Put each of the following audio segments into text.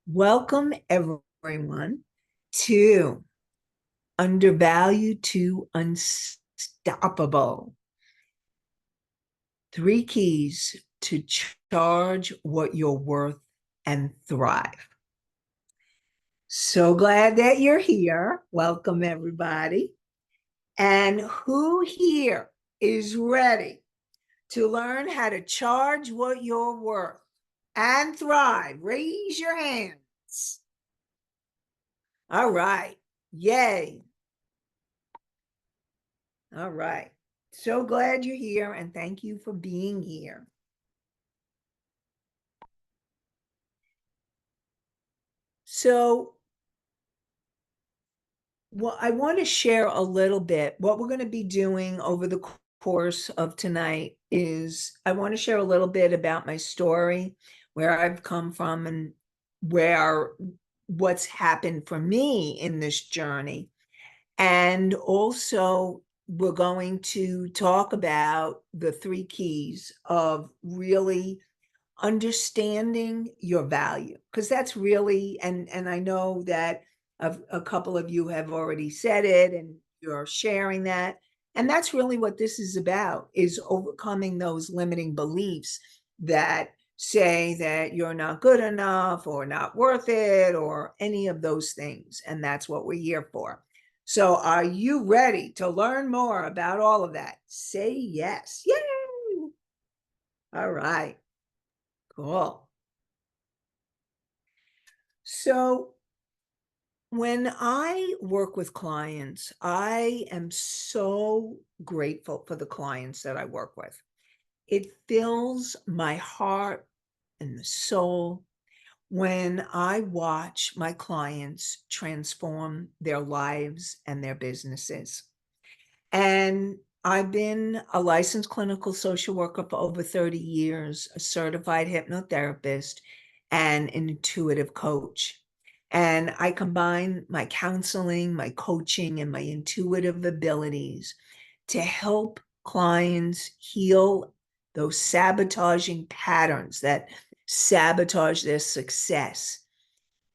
Welcome, everyone, to Undervalued to Unstoppable. Three keys to charge what you're worth and thrive. So glad that you're here. Welcome, everybody. And who here is ready to learn how to charge what you're worth and thrive? Raise your hands. All right. Yay. All right. So glad you're here and thank you for being here. So, well, I want to share a little bit. What we're going to be doing over the course of tonight is I want to share a little bit about my story, where I've come from, and what's happened for me in this journey. And also, we're going to talk about the three keys of really understanding your value, because that's really, and I know that a couple of you have already said it and you're sharing that, and that's really what this is about, is overcoming those limiting beliefs that say that you're not good enough or not worth it or any of those things. And that's what we're here for. So are you ready to learn more about all of that? Say yes. Yay. All right. Cool. So when I work with clients, I am so grateful for the clients that I work with. It fills my heart and the soul when I watch my clients transform their lives and their businesses. And I've been a licensed clinical social worker for over 30 years, a certified hypnotherapist, and an intuitive coach. And I combine my counseling, my coaching, and my intuitive abilities to help clients heal those sabotaging patterns that sabotage their success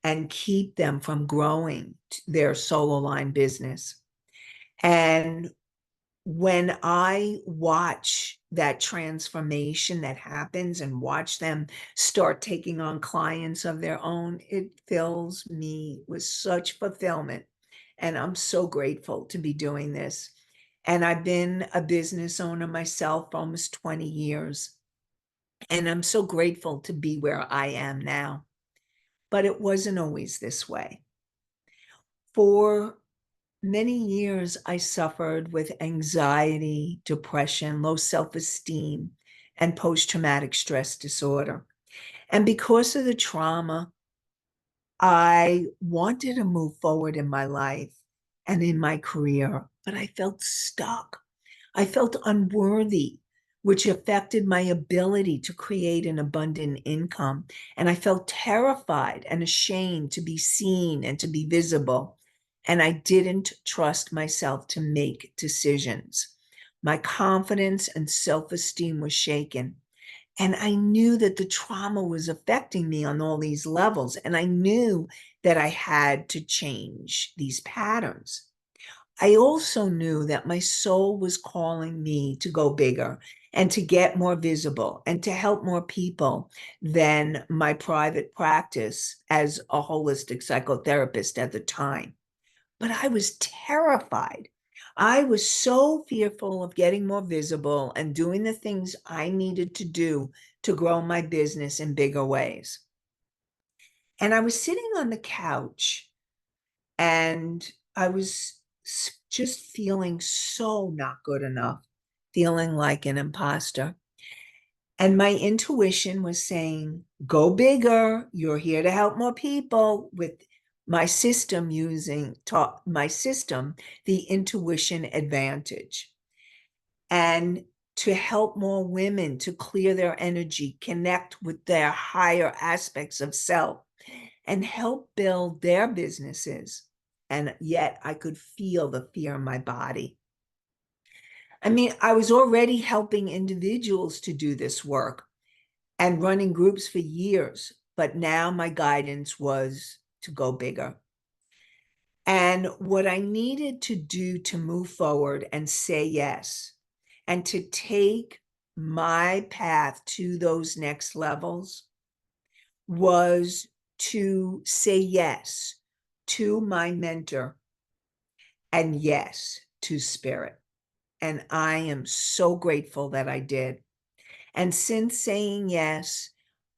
and keep them from growing their solo line business. And when I watch that transformation that happens and watch them start taking on clients of their own, it fills me with such fulfillment. And I'm so grateful to be doing this. And I've been a business owner myself for almost 20 years. And I'm so grateful to be where I am now. But it wasn't always this way. For many years, I suffered with anxiety, depression, low self-esteem, and post-traumatic stress disorder. And because of the trauma, I wanted to move forward in my life and in my career, but I felt stuck. I felt unworthy, which affected my ability to create an abundant income. And I felt terrified and ashamed to be seen and to be visible. And I didn't trust myself to make decisions. My confidence and self-esteem was shaken. And I knew that the trauma was affecting me on all these levels. And I knew that I had to change these patterns. I also knew that my soul was calling me to go bigger and to get more visible and to help more people than my private practice as a holistic psychotherapist at the time. But I was terrified. I was so fearful of getting more visible and doing the things I needed to do to grow my business in bigger ways. And I was sitting on the couch and I was just feeling so not good enough, feeling like an imposter. And my intuition was saying, go bigger. You're here to help more people, with my system my system, the intuition advantage. And to help more women to clear their energy, connect with their higher aspects of self, and help build their businesses. And yet I could feel the fear in my body. I mean, I was already helping individuals to do this work and running groups for years, but now my guidance was to go bigger. And what I needed to do to move forward and say yes, and to take my path to those next levels was to say yes to my mentor and yes to spirit. And I am so grateful that I did. And since saying yes,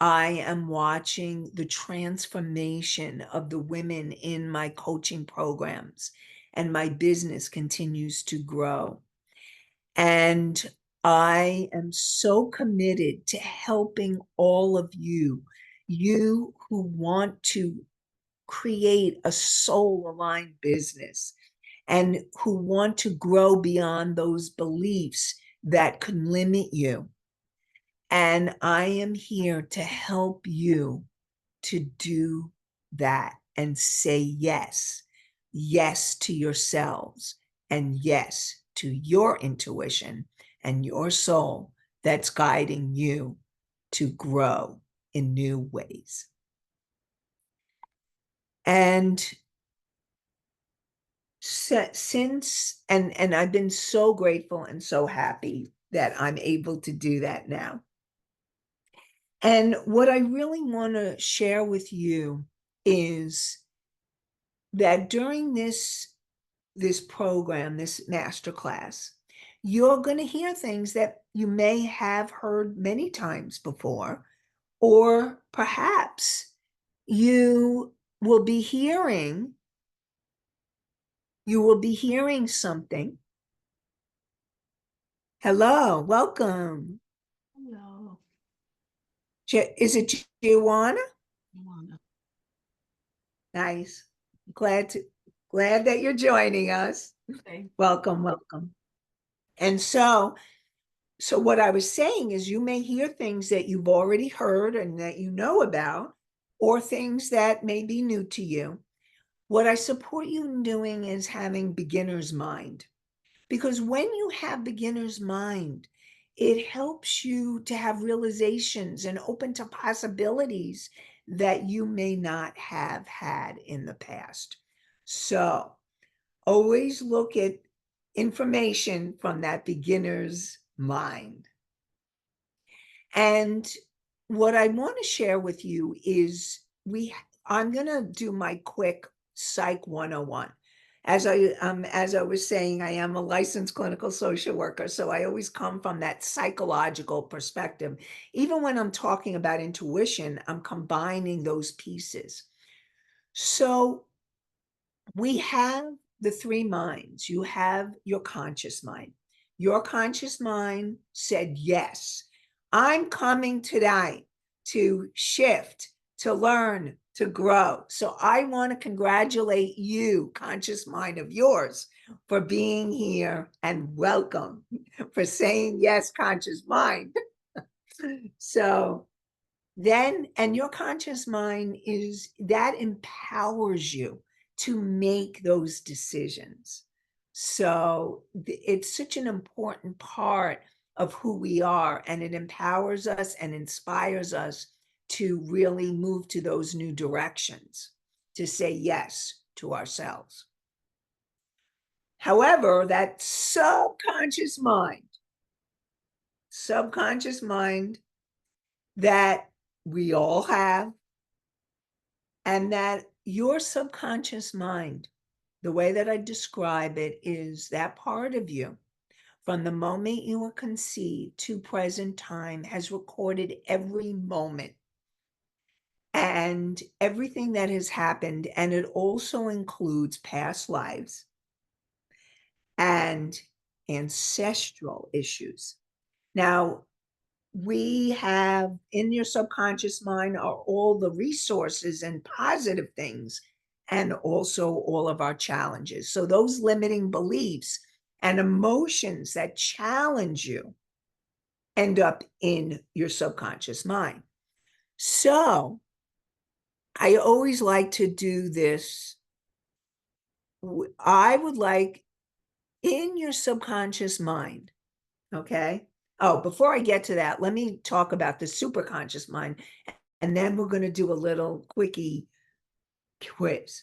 I am watching the transformation of the women in my coaching programs, and my business continues to grow. And I am so committed to helping all of you, you who want to create a soul-aligned business and who want to grow beyond those beliefs that can limit you. And I am here to help you to do that and say yes, yes to yourselves, and yes to your intuition and your soul that's guiding you to grow in new ways. And since, and I've been so grateful and so happy that I'm able to do that now. And what I really want to share with you is that during this program, this masterclass, you're going to hear things that you may have heard many times before, or perhaps you will be hearing something. Hello, welcome. Hello, Is it Giovanna? Luana. Nice. Glad that you're joining us. Thank Welcome, welcome. And so what I was saying is you may hear things that you've already heard and that you know about, or things that may be new to you. What I support you in doing is having beginner's mind. Because when you have beginner's mind, it helps you to have realizations and open to possibilities that you may not have had in the past. So always look at information from that beginner's mind. And what I want to share with you is I'm going to do my quick Psych 101. As I was saying, I am a licensed clinical social worker, so I always come from that psychological perspective. Even when I'm talking about intuition, I'm combining those pieces. So we have the three minds. You have your conscious mind. Your conscious mind said, yes, I'm coming today to shift, to learn, to grow. So I want to congratulate you, conscious mind of yours, for being here, and welcome for saying yes, conscious mind. So then, and your conscious mind is that empowers you to make those decisions. So it's such an important part of who we are, and it empowers us and inspires us to really move to those new directions, to say yes to ourselves. However, that subconscious mind that we all have, and that your subconscious mind, the way that I describe it, is that part of you from the moment you were conceived to present time has recorded every moment and everything that has happened. And it also includes past lives and ancestral issues. Now, we have in your subconscious mind are all the resources and positive things, and also all of our challenges. So those limiting beliefs and emotions that challenge you end up in your subconscious mind. So I always like to do this. I would like in your subconscious mind, okay? Oh, before I get to that, let me talk about the superconscious mind And then we're going to do a little quickie quiz.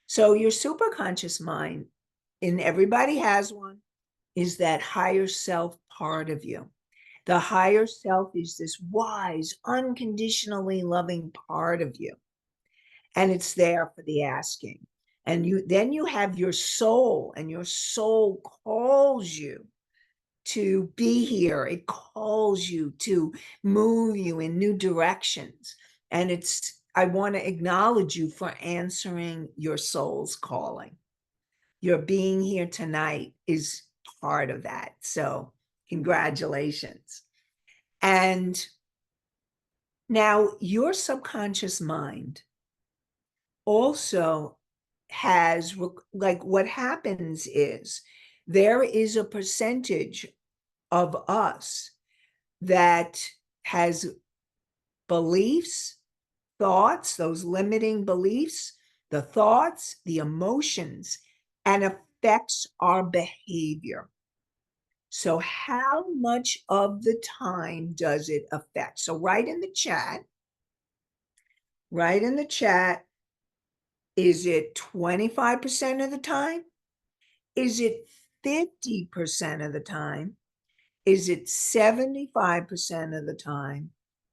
So your superconscious mind, and everybody has one, is that higher self part of you. The higher self is this wise, unconditionally loving part of you. And it's there for the asking. And then you have your soul, and your soul calls you to be here. It calls you to move you in new directions. And I want to acknowledge you for answering your soul's calling. Your being here tonight is part of that. So, congratulations. And now, your subconscious mind also has, like, what happens is there is a percentage of us that has beliefs, thoughts, those limiting beliefs, the thoughts, the emotions, and affects our behavior. So how much of the time does it affect? So write in the chat, is it 25% of the time? Is it 50% of the time? Is it 75% of the time?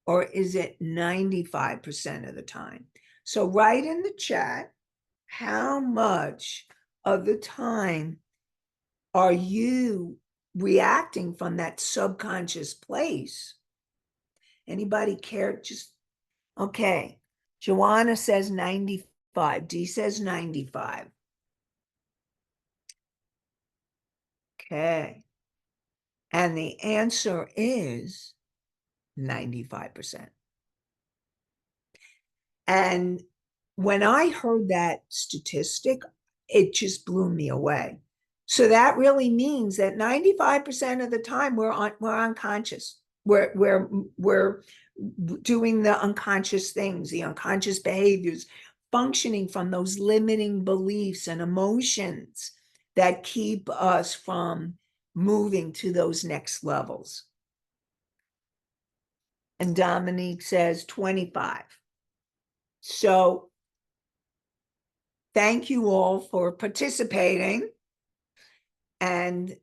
Or is it 95% of the time? So write in the chat, how much of the time are you reacting from that subconscious place? Anybody care? Just, okay. Joanna says 95. Dee says 95. Okay. And the answer is 95%. And when I heard that statistic, it just blew me away. So that really means that 95% of the time we're unconscious. We're doing the unconscious things, the unconscious behaviors, functioning from those limiting beliefs and emotions that keep us from moving to those next levels. And Dominique says 25. So thank you all for participating. And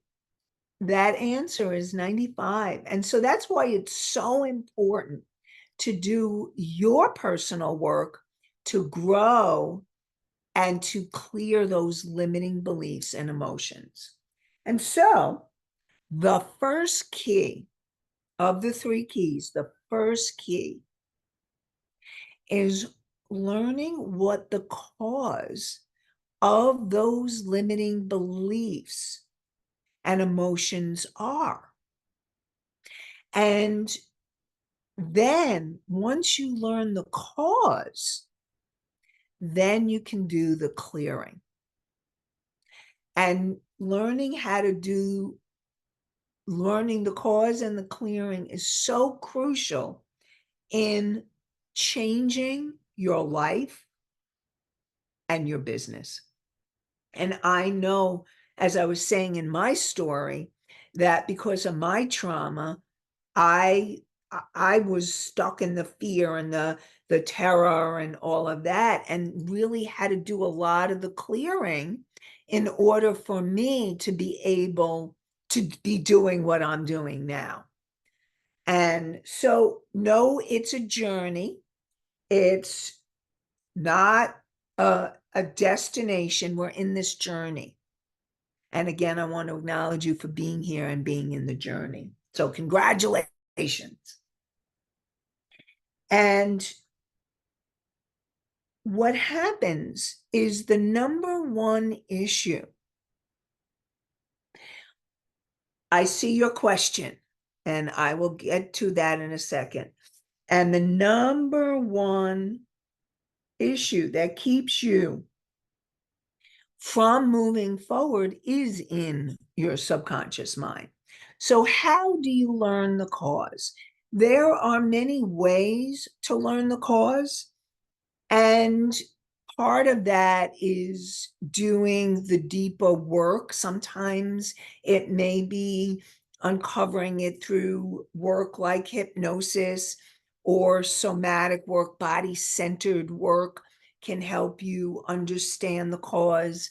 that answer is 95. And so that's why it's so important to do your personal work to grow and to clear those limiting beliefs and emotions. And so the first key of the 3 keys, the first key is learning what the cause of those limiting beliefs and emotions are. And then once you learn the cause, then you can do the clearing. And learning the cause and the clearing is so crucial in changing your life and your business. And I know, as I was saying in my story, that because of my trauma, I was stuck in the fear and the terror and all of that, and really had to do a lot of the clearing in order for me to be able to be doing what I'm doing now. And so, no, it's a journey. It's not a destination. We're in this journey. And again, I want to acknowledge you for being here and being in the journey. So congratulations. And what happens is the number one issue. I see your question, and I will get to that in a second. And the number one issue that keeps you from moving forward is in your subconscious mind. So how do you learn the cause? There are many ways to learn the cause. And part of that is doing the deeper work. Sometimes it may be uncovering it through work like hypnosis, or somatic work, body-centered work can help you understand the cause.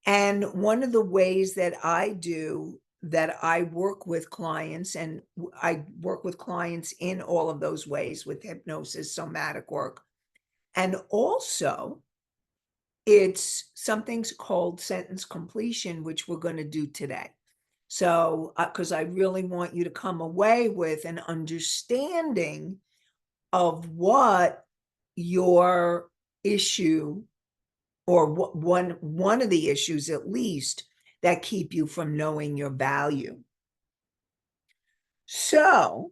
And one of the ways that I work with clients, and I work with clients in all of those ways with hypnosis, somatic work, and also it's something's called sentence completion, which we're going to do today. So, because I really want you to come away with an understanding of what your issue, or what one of the issues at least, that keep you from knowing your value. So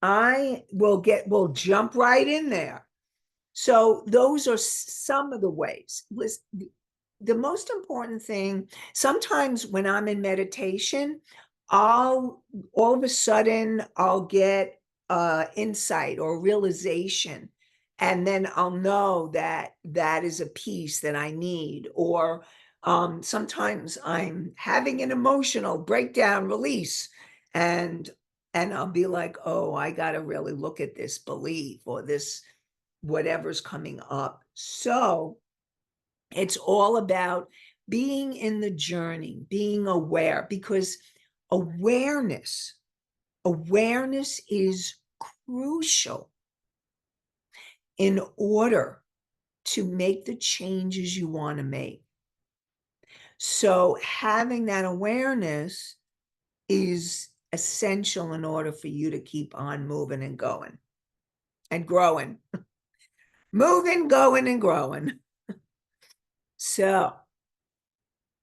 we'll jump right in there. So those are some of the ways. The most important thing, sometimes when I'm in meditation, I'll all of a sudden I'll get insight or realization, and then I'll know that that is a piece that I need. Or sometimes I'm having an emotional breakdown release, and I'll be like, oh, I got to really look at this belief or this whatever's coming up. So it's all about being in the journey, being aware, because awareness, awareness is crucial in order to make the changes you want to make. So having that awareness is essential in order for you to keep on moving and going and growing. Moving, going, and growing. So,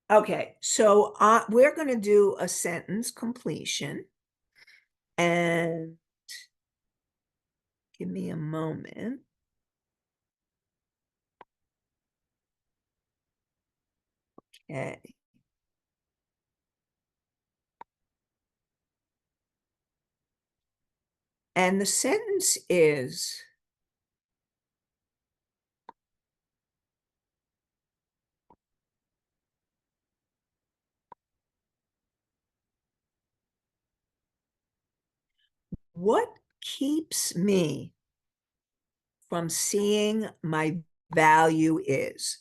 okay, so we're going to do a sentence completion, and give me a moment. Okay. And the sentence is, what keeps me from seeing my value is?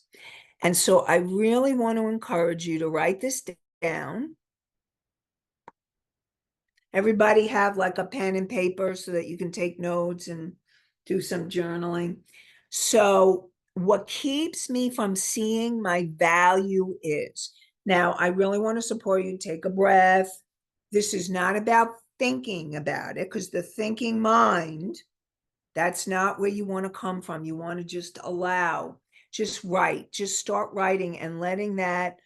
And so I really want to encourage you to write this down. Everybody have like a pen and paper so that you can take notes and do some journaling. So what keeps me from seeing my value is, now I really want to support you. Take a breath. This is not about thinking about it, because the thinking mind, that's not where you want to come from. You want to just allow, just write, just start writing and letting that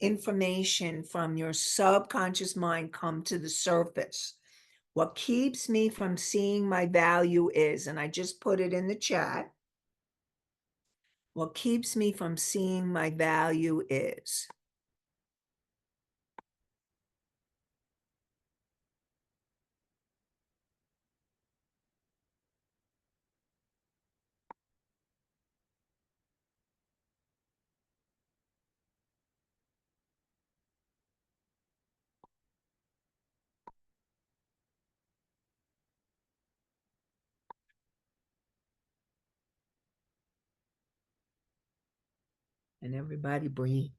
information from your subconscious mind come to the surface. What keeps me from seeing my value is, and I just put it in the chat, what keeps me from seeing my value is. And everybody breathe.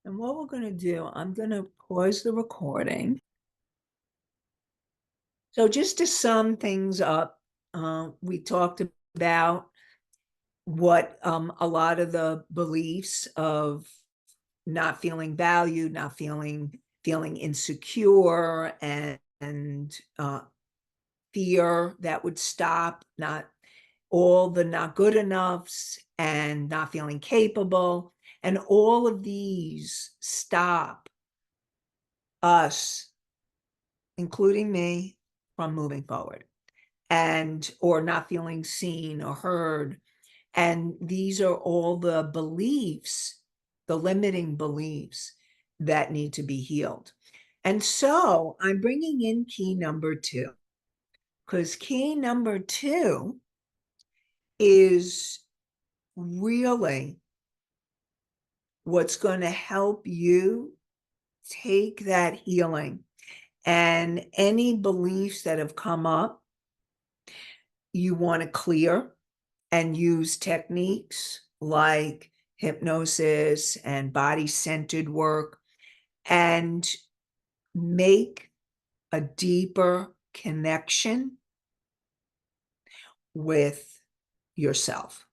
And what we're going to do, I'm going to pause the recording. So just to sum things up, we talked about what a lot of the beliefs of not feeling valued, not feeling insecure, and fear that would stop, not all the not good enoughs and not feeling capable. And all of these stop us, including me, from moving forward and or not feeling seen or heard. And these are all the beliefs, the limiting beliefs that need to be healed. And so I'm bringing in key number two, because key number two is really what's going to help you take that healing and any beliefs that have come up, you want to clear and use techniques like hypnosis and body-centered work and make a deeper connection with yourself.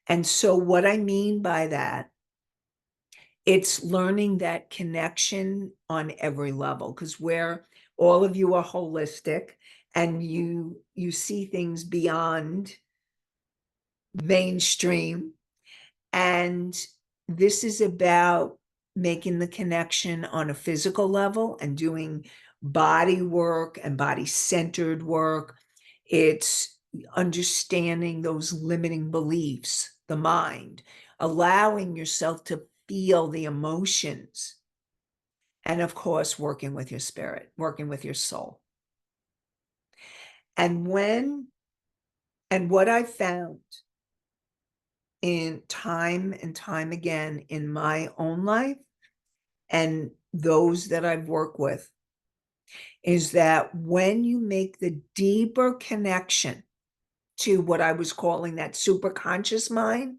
And so what I mean by that, it's learning that connection on every level, because where all of you are holistic and you see things beyond mainstream. And this is about making the connection on a physical level and doing body work and body-centered work. It's understanding those limiting beliefs, the mind, allowing yourself to feel the emotions, and of course, working with your spirit, working with your soul. And what I found in time and time again in my own life and those that I've worked with is that when you make the deeper connection to what I was calling that superconscious mind,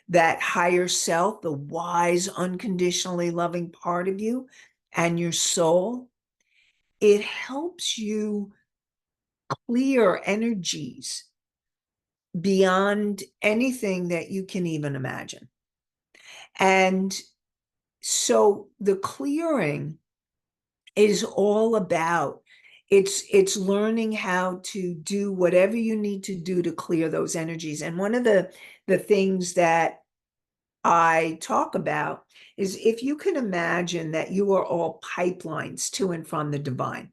that higher self, the wise, unconditionally loving part of you and your soul, it helps you clear energies beyond anything that you can even imagine. And so the clearing is all about, it's learning how to do whatever you need to do to clear those energies. And one of the things that I talk about is, if you can imagine that you are all pipelines to and from the divine,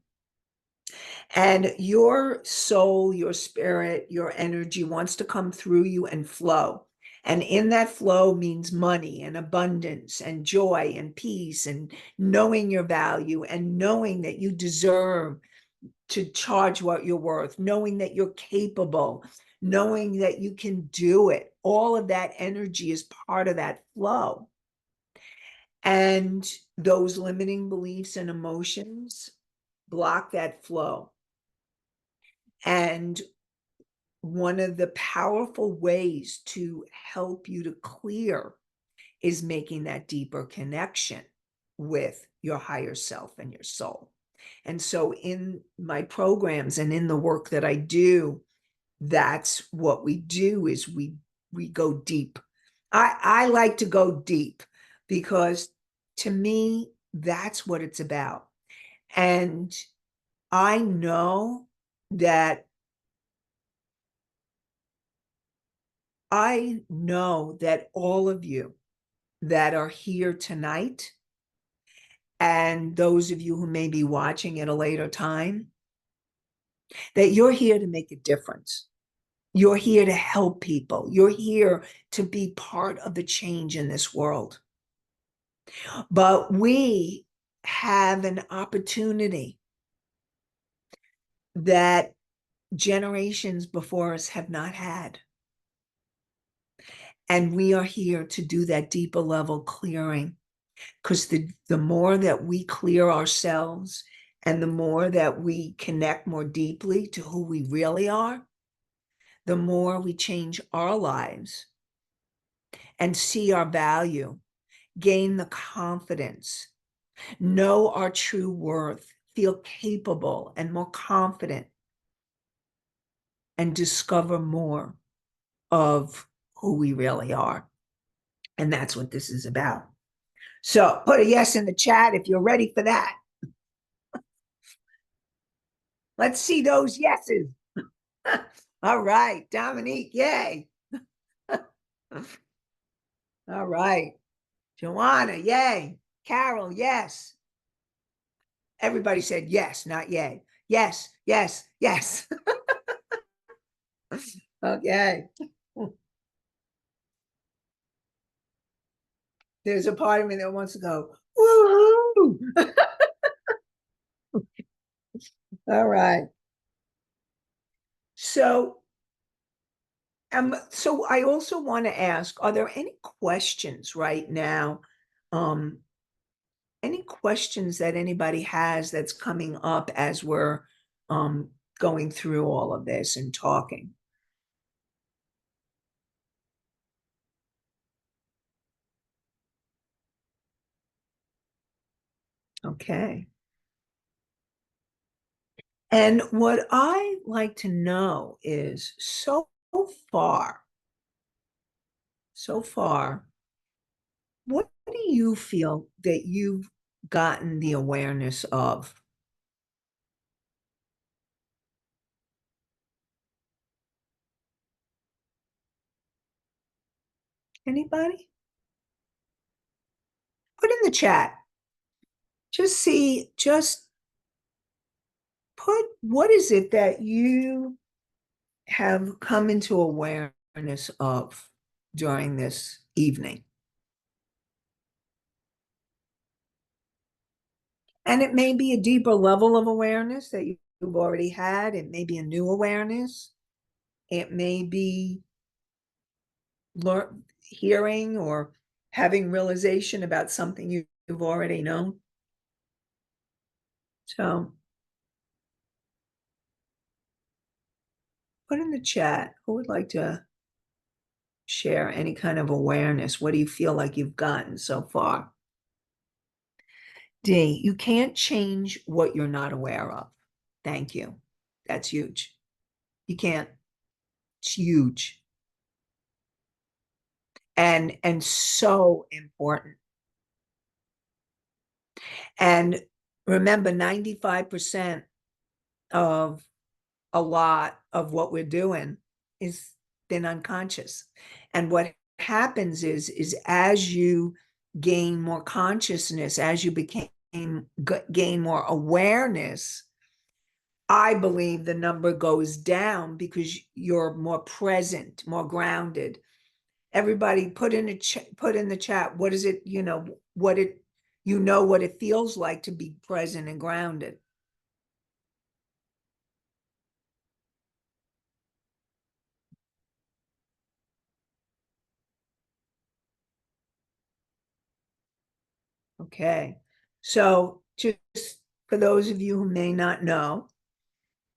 and your soul, your spirit, your energy wants to come through you and flow. And in that flow means money and abundance and joy and peace and knowing your value and knowing that you deserve to charge what you're worth, knowing that you're capable, knowing that you can do it. All of that energy is part of that flow. And those limiting beliefs and emotions block that flow. And one of the powerful ways to help you to clear is making that deeper connection with your higher self and your soul. And so in my programs and in the work that I do, that's what we do, is we go deep. I like to go deep because to me, that's what it's about. And I know that all of you that are here tonight, and those of you who may be watching at a later time, that you're here to make a difference. You're here to help people. You're here to be part of the change in this world. But we have an opportunity that generations before us have not had. And we are here to do that deeper level clearing, because the more that we clear ourselves and the more that we connect more deeply to who we really are, the more we change our lives and see our value, gain the confidence, know our true worth, feel capable and more confident, and discover more of who we really are. And that's what this is about. So put a yes in the chat if you're ready for that. Let's see those yeses. All right, Dominique, yay. All right. Joanna, yay. Carol, yes. Everybody said yes, not yay. Yes, yes, yes. Okay. There's a part of me that wants to go, woohoo. All right. So, so I also want to ask, are there any questions right now? Um, any questions that anybody has that's coming up as we're um going through all of this and talking? Okay. And what I like to know is far, so far, what do you feel that you've gotten the awareness of? Anybody? Put in the chat. Just put what is it that you have come into awareness of during this evening? And it may be a deeper level of awareness that you've already had. It may be a new awareness. It may be hearing or having realization about something you've already known. So put in the chat who would like to share any kind of awareness. What do you feel like you've gotten so far? D, you can't change what you're not aware of. Thank you. That's huge. You can't. It's huge. And so important. And remember, 95% of a lot of what we're doing is been unconscious. And what happens is as you gain more consciousness, as you gain more awareness, I believe the number goes down because you're more present, more grounded. Everybody put in the chat, what is it, what it what it feels like to be present and grounded. Okay. So just for those of you who may not know,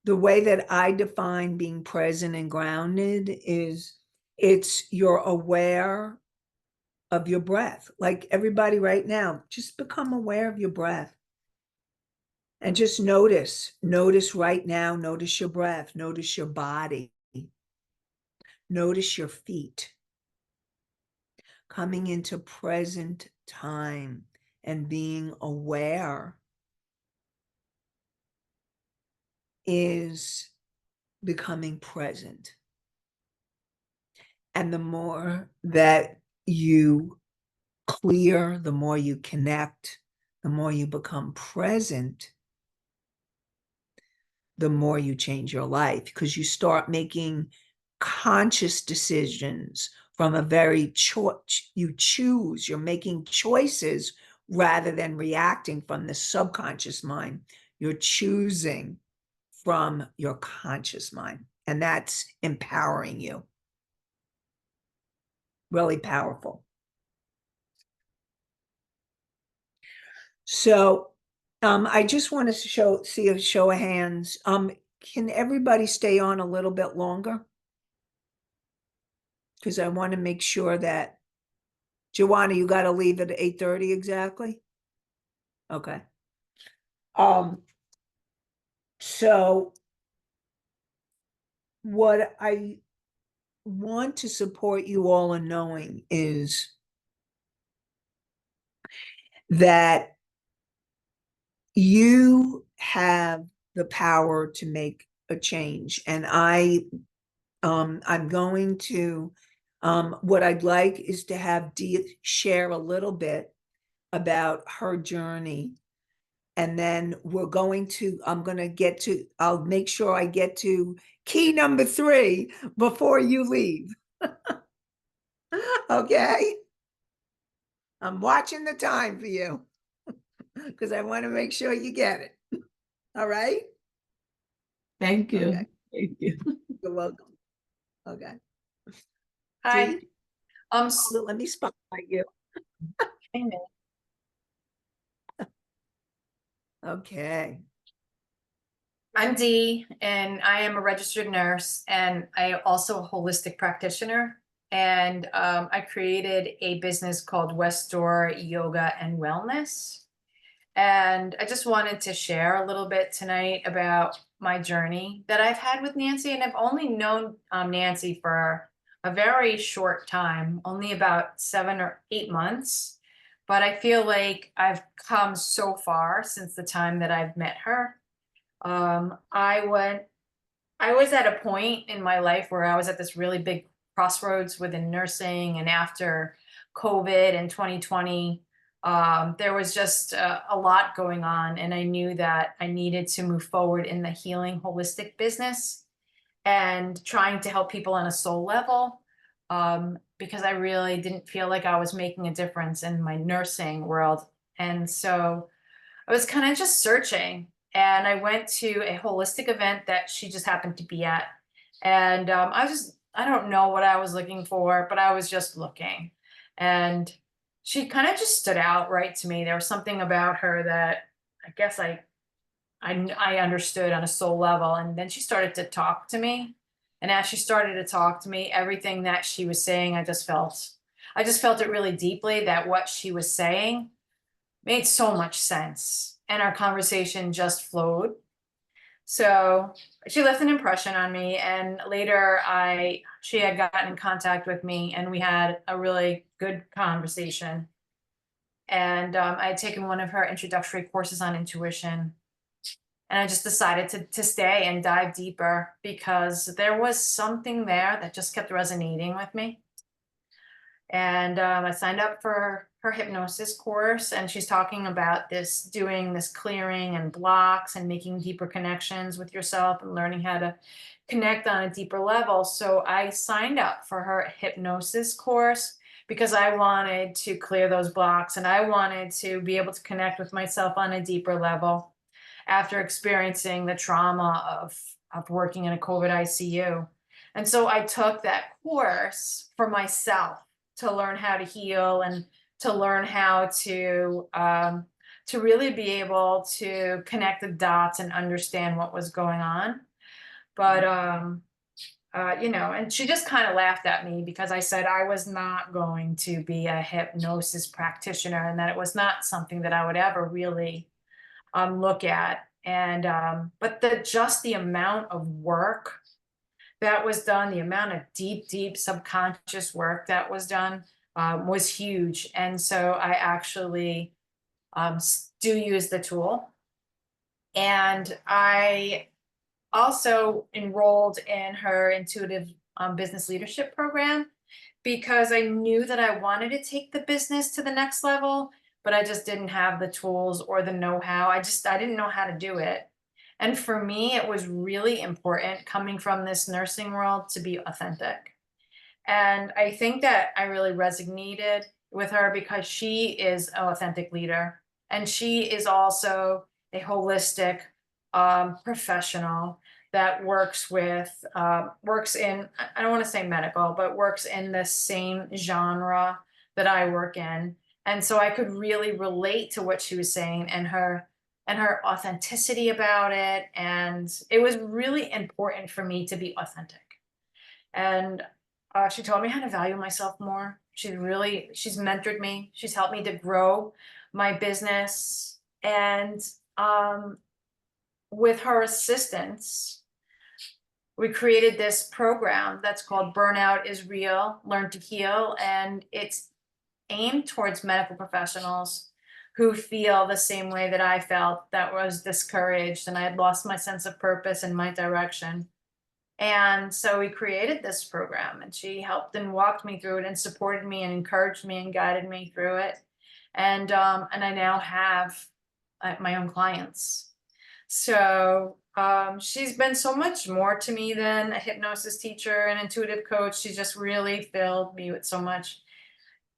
the way that I define being present and grounded is it's you're aware of your breath. Like everybody right now, just become aware of your breath and just notice right now, notice your breath, notice your body, notice your feet coming into present time and being aware is becoming present. And the more that you clear, the more you connect, the more you become present, the more you change your life because you start making conscious decisions from a very you choose, you're making choices rather than reacting from the subconscious mind. You're choosing from your conscious mind, and that's empowering you. Really powerful. So I just want to see a show of hands. Can everybody stay on a little bit longer? Because I want to make sure that Joanna, you got to leave at 8:30 exactly. Okay. Um, so what I want to support you all in knowing is that you have the power to make a change. And I I'm going to, what I'd like is to have Dee share a little bit about her journey. And then I'm gonna I'll make sure I get to key number 3 before you leave. Okay? I'm watching the time for you because I want to make sure you get it. All right? Thank Okay. you. Thank you. You're welcome. Okay. Hi, Dee, I'm hold it, let me spotlight you. Okay. I'm Dee, and I am a registered nurse, and I also a holistic practitioner. And I created a business called West Door Yoga and Wellness. And I just wanted to share a little bit tonight about my journey that I've had with Nancy. And I've only known Nancy for a very short time, only about 7 or 8 months. But I feel like I've come so far since the time that I've met her. Um, I went, I was at a point in my life where I was at this really big crossroads within nursing, and after COVID in 2020, there was just a lot going on, and I knew that I needed to move forward in the healing holistic business and trying to help people on a soul level, because I really didn't feel like I was making a difference in my nursing world. And so I was kind of just searching, and I went to a holistic event that she just happened to be at. And I don't know what I was looking for, but I was just looking. And she kind of just stood out right to me. There was something about her that I guess I understood on a soul level. And then she started to talk to me. And as she started to talk to me, everything that she was saying, I just felt it really deeply, that what she was saying made so much sense, and our conversation just flowed. So she left an impression on me, and later I she had gotten in contact with me, and we had a really good conversation. And I had taken one of her introductory courses on intuition, and I just decided to stay and dive deeper because there was something there that just kept resonating with me. And I signed up for her hypnosis course, and she's talking about doing this clearing and blocks and making deeper connections with yourself and learning how to connect on a deeper level. So I signed up for her hypnosis course because I wanted to clear those blocks, and I wanted to be able to connect with myself on a deeper level after experiencing the trauma of working in a COVID ICU. And so I took that course for myself to learn how to heal and to learn how to really be able to connect the dots and understand what was going on. But and she just kind of laughed at me because I said I was not going to be a hypnosis practitioner, and that it was not something that I would ever really look at. And but the amount of work that was done, the amount of deep subconscious work that was done, was huge. And so I actually do use the tool. And I also enrolled in her intuitive business leadership program because I knew that I wanted to take the business to the next level, but I just didn't have the tools or the know-how. I didn't know how to do it. And for me, it was really important coming from this nursing world to be authentic. And I think that I really resonated with her because she is an authentic leader, and she is also a holistic professional that works in, I don't want to say medical, but works in the same genre that I work in. And so I could really relate to what she was saying, and her authenticity about it. And it was really important for me to be authentic. And she taught me how to value myself more. She's mentored me. She's helped me to grow my business. And with her assistance, we created this program that's called Burnout is Real, Learn to Heal. And it's aimed towards medical professionals who feel the same way that I felt, that was discouraged and I had lost my sense of purpose and my direction. And so we created this program, and she helped and walked me through it and supported me and encouraged me and guided me through it. And I now have my own clients. So she's been so much more to me than a hypnosis teacher and intuitive coach. She just really filled me with so much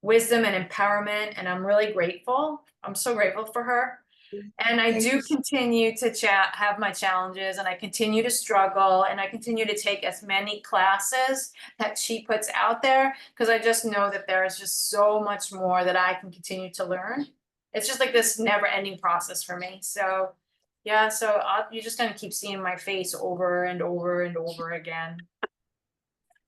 wisdom and empowerment, and I'm really grateful. I'm so grateful for her. And I Thank do you. continue to have my challenges, and I continue to struggle, and I continue to take as many classes that she puts out there, because I just know that there is just so much more that I can continue to learn. It's just like this never ending process for me. So yeah, so you're just going to keep seeing my face over and over and over again.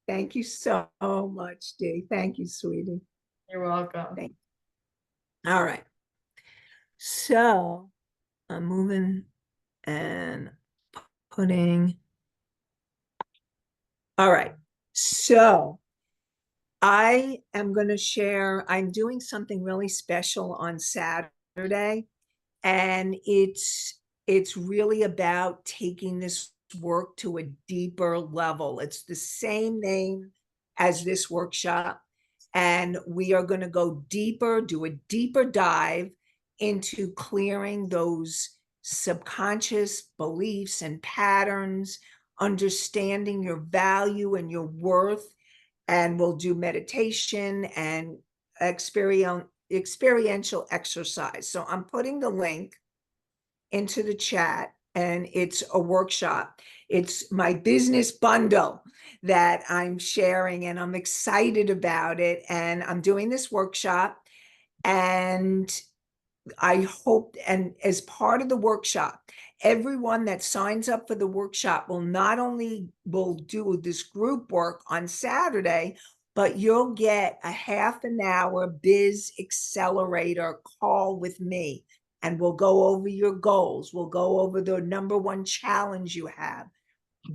Thank you so much, Dee. Thank you, sweetie. You're welcome. Thank you. All right. So I'm moving and putting. All right. So I am going to share, I'm doing something really special on Saturday, and it's really about taking this work to a deeper level. It's the same name as this workshop, and we are going to go deeper, do a deeper dive into clearing those subconscious beliefs and patterns, understanding your value and your worth. And we'll do meditation and experiential exercise. So I'm putting the link into the chat, and it's a workshop. It's my business bundle that I'm sharing, and I'm excited about it. And I'm doing this workshop, and I hope, and as part of the workshop, everyone that signs up for the workshop will not only will do this group work on Saturday, but you'll get a half an hour biz accelerator call with me. And we'll go over your goals. We'll go over the number one challenge you have,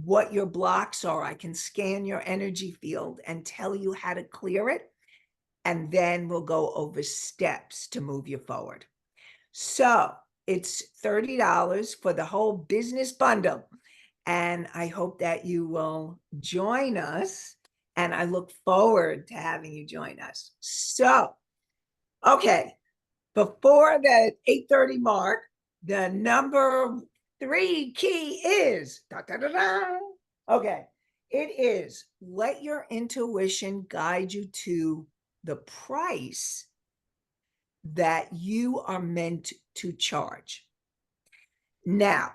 what your blocks are. I can scan your energy field and tell you how to clear it. And then we'll go over steps to move you forward. So it's $30 for the whole business bundle. And I hope that you will join us. And I look forward to having you join us. So, okay, before the 8:30 mark, the number 3 key is, da, da, da, da. Okay, it is let your intuition guide you to the price that you are meant to charge. Now,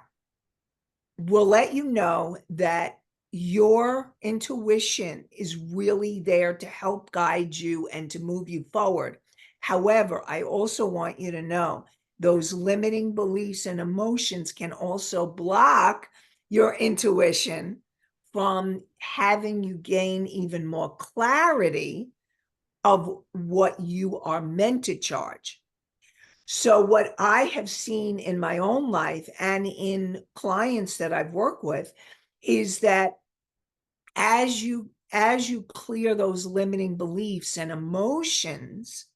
we'll let you know that your intuition is really there to help guide you and to move you forward. However, I also want you to know those limiting beliefs and emotions can also block your intuition from having you gain even more clarity of what you are meant to charge. So what I have seen in my own life and in clients that I've worked with is that as you clear those limiting beliefs and emotions,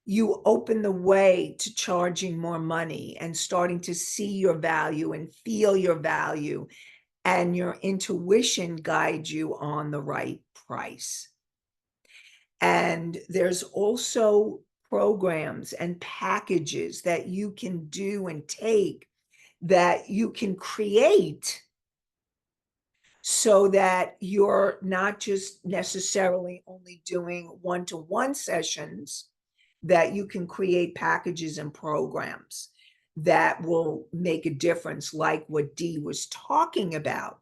you open the way to charging more money and starting to see your value and feel your value, and your intuition guides you on the right price. And there's also programs and packages that you can do and take that you can create so that you're not just necessarily only doing one-to-one sessions, that you can create packages and programs that will make a difference, like what Dee was talking about.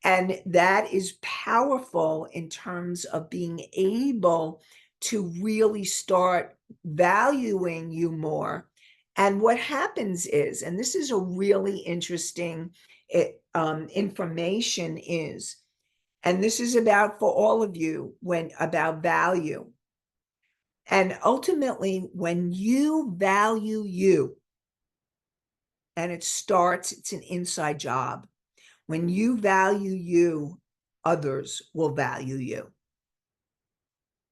And that is powerful in terms of being able to really start valuing you more. And what happens is, and this is a really interesting information is, and this is about for all of you when about value. And ultimately, when you value you, and it's an inside job. When you value you, others will value you.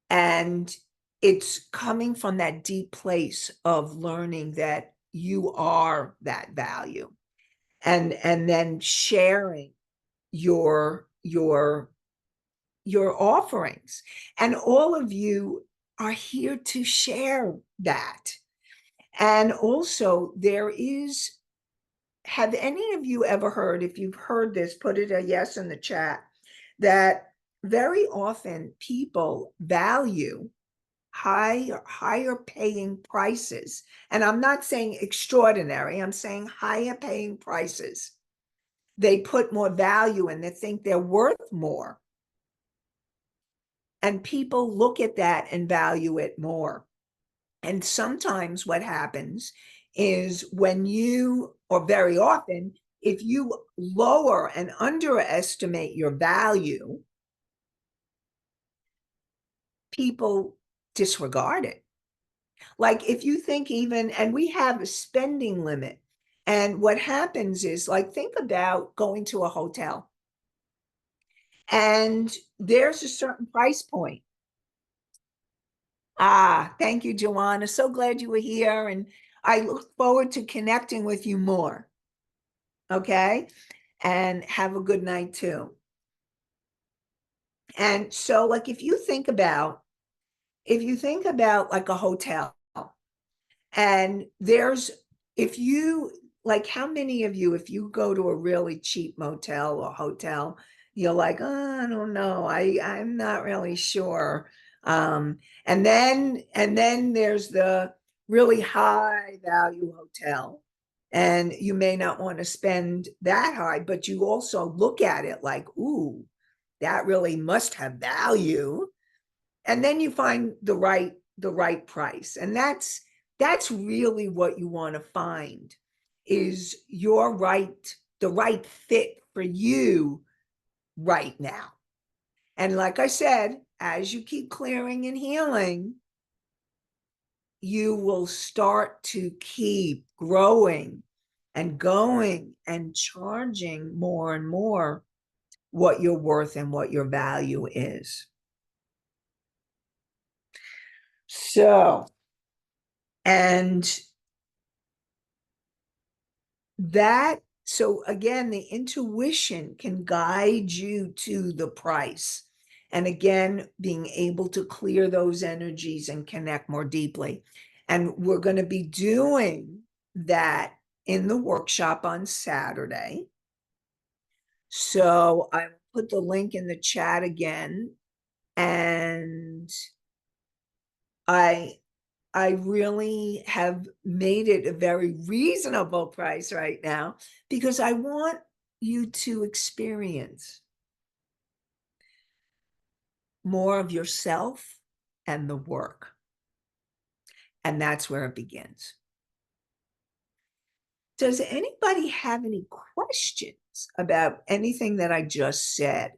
And it's coming from that deep place of learning that you are that value, and then sharing your your offerings. And all of you are here to share that. And also have any of you ever heard, if you've heard this, put it a yes in the chat, that very often people value higher paying prices. And I'm not saying extraordinary, I'm saying higher paying prices. They put more value in, they think they're worth more. And people look at that and value it more. And sometimes what happens is or very often, if you lower and underestimate your value, people disregard it. Like if you think and we have a spending limit. And what happens is, like, think about going to a hotel and there's a certain price point. Thank you, Joanna. So glad you were here. And I look forward to connecting with you more. Okay. And have a good night too. And so, like, if you think about like a hotel, and how many of you, if you go to a really cheap motel or hotel, you're like, oh, I don't know, I'm not really sure. And then there's the really high value hotel, and you may not want to spend that high, but you also look at it like, ooh, that really must have value. And then you find the right price. And that's really what you want to find, is the right fit for you right now. And like I said, as you keep clearing and healing, you will start to keep growing and going and charging more and more what you're worth and what your value is. So, so again, the intuition can guide you to the price. And again, being able to clear those energies and connect more deeply. And we're going to be doing that in the workshop on Saturday. So I will put the link in the chat again. And I really have made it a very reasonable price right now, because I want you to experience more of yourself and the work. And that's where it begins. Does anybody have any questions about anything that I just said?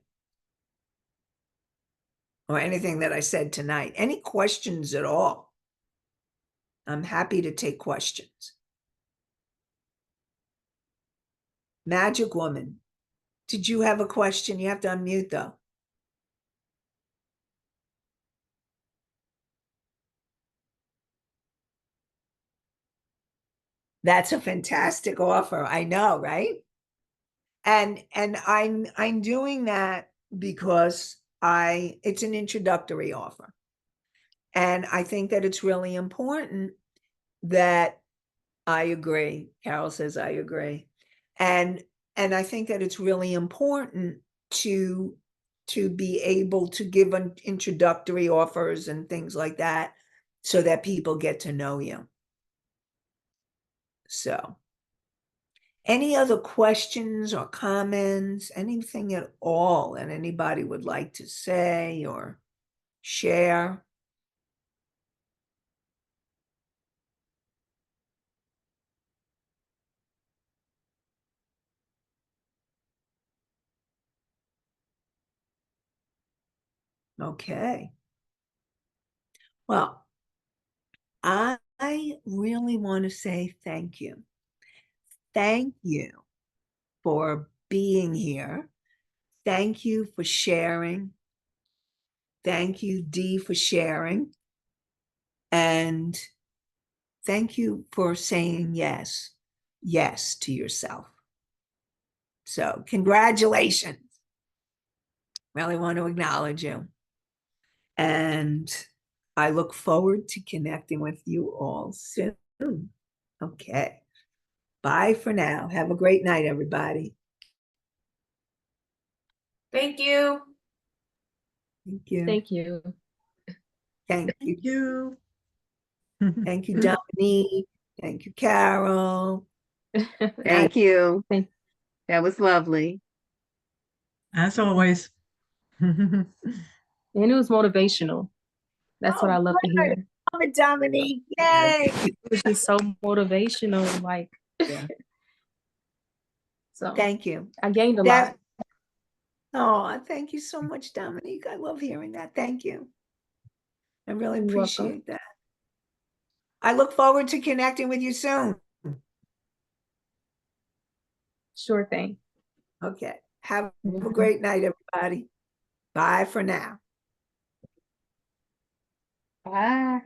Or anything that I said tonight? Any questions at all? I'm happy to take questions. Magic Woman, did you have a question? You have to unmute though. That's a fantastic offer. I know, right? And I'm doing that because it's an introductory offer. And I think that it's really important that I agree. Carol says I agree. And I think that it's really important to be able to give introductory offers and things like that, so that people get to know you. So, any other questions or comments, anything at all that anybody would like to say or share? Okay. Well, I really want to say thank you. Thank you for being here. Thank you for sharing. Thank you, Dee, for sharing. And thank you for saying yes to yourself. So congratulations. Really want to acknowledge you. And I look forward to connecting with you all soon. Okay. Bye for now. Have a great night, everybody. Thank you. Thank you. Thank you. Thank you. Thank you. Thank you, Dominique. Thank you, Carol. Thank you. Thank- That was lovely. As always. And it was motivational. That's what Oh, I love to hear. Love it, Dominique. Yay. It was just so motivational, like Yeah. so Thank you. I gained a That- lot. Oh, thank you so much, Dominique. I love hearing that. Thank you. I really You're welcome. appreciate that. I look forward to connecting with you soon. Sure thing. Okay. Have a Mhm. great night, everybody. Bye for now. Bye.